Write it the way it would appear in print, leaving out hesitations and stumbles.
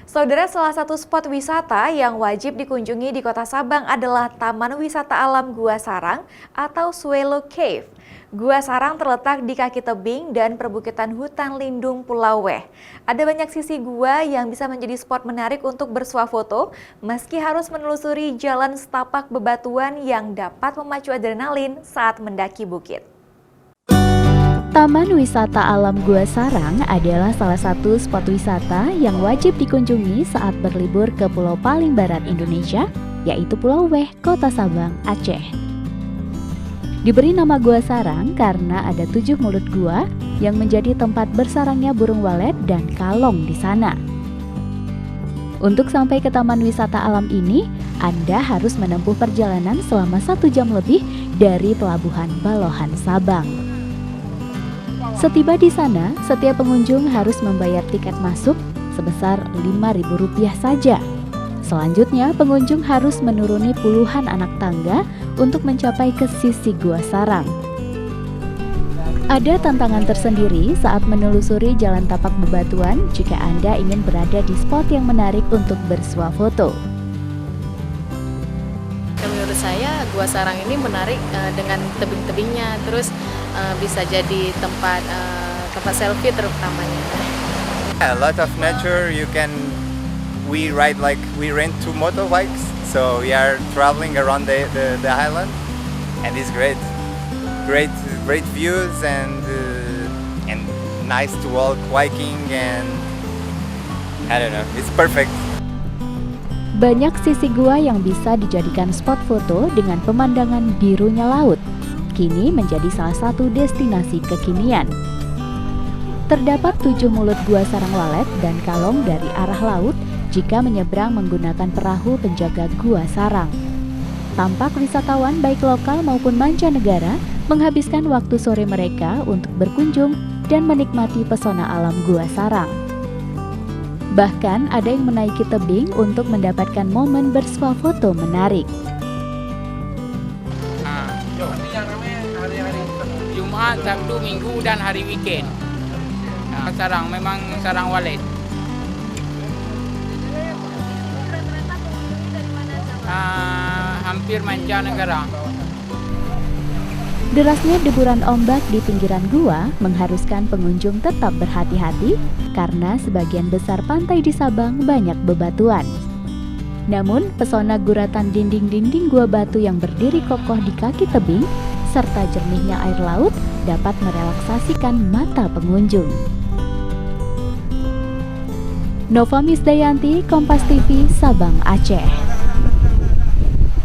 Saudara, salah satu spot wisata yang wajib dikunjungi di Kota Sabang adalah Taman Wisata Alam Gua Sarang atau Swelo Cave. Gua Sarang terletak di kaki tebing dan perbukitan hutan lindung Pulau Weh. Ada banyak sisi gua yang bisa menjadi spot menarik untuk bersuah foto, meski harus menelusuri jalan setapak bebatuan yang dapat memacu adrenalin saat mendaki bukit. Taman Wisata Alam Gua Sarang adalah salah satu spot wisata yang wajib dikunjungi saat berlibur ke pulau paling barat Indonesia, yaitu Pulau Weh, Kota Sabang, Aceh. Diberi nama Gua Sarang karena ada 7 mulut gua yang menjadi tempat bersarangnya burung walet dan kalong di sana. Untuk sampai ke Taman Wisata Alam ini, Anda harus menempuh perjalanan selama 1 jam lebih dari Pelabuhan Balohan, Sabang. Setiba di sana, setiap pengunjung harus membayar tiket masuk sebesar Rp5.000 saja. Selanjutnya, pengunjung harus menuruni puluhan anak tangga untuk mencapai ke sisi Gua Sarang. Ada tantangan tersendiri saat menelusuri jalan tapak bebatuan jika Anda ingin berada di spot yang menarik untuk bersuah foto. Menurut saya Gua Sarang ini menarik dengan tebing-tebingnya, terus bisa jadi tempat selfie terutamanya. A lot of nature. We rent 2 motorbikes, so we are traveling around the island, and it's great views and nice to walk hiking, and I don't know, it's perfect. Banyak sisi gua yang bisa dijadikan spot foto dengan pemandangan birunya laut. Kini menjadi salah satu destinasi kekinian. Terdapat 7 mulut gua sarang walet dan kalong dari arah laut jika menyeberang menggunakan perahu penjaga Gua Sarang. Tampak wisatawan baik lokal maupun mancanegara menghabiskan waktu sore mereka untuk berkunjung dan menikmati pesona alam Gua Sarang. Bahkan ada yang menaiki tebing untuk mendapatkan momen bersuah foto menarik. Jumat, Sabtu, Minggu, dan hari weekend. Sarang, memang sarang walet. Hampir mancanegara. Derasnya deburan ombak di pinggiran gua mengharuskan pengunjung tetap berhati-hati karena sebagian besar pantai di Sabang banyak bebatuan. Namun, pesona guratan dinding-dinding gua batu yang berdiri kokoh di kaki tebing serta jernihnya air laut dapat merelaksasikan mata pengunjung. Nova Misdayanti, Kompas TV, Sabang, Aceh.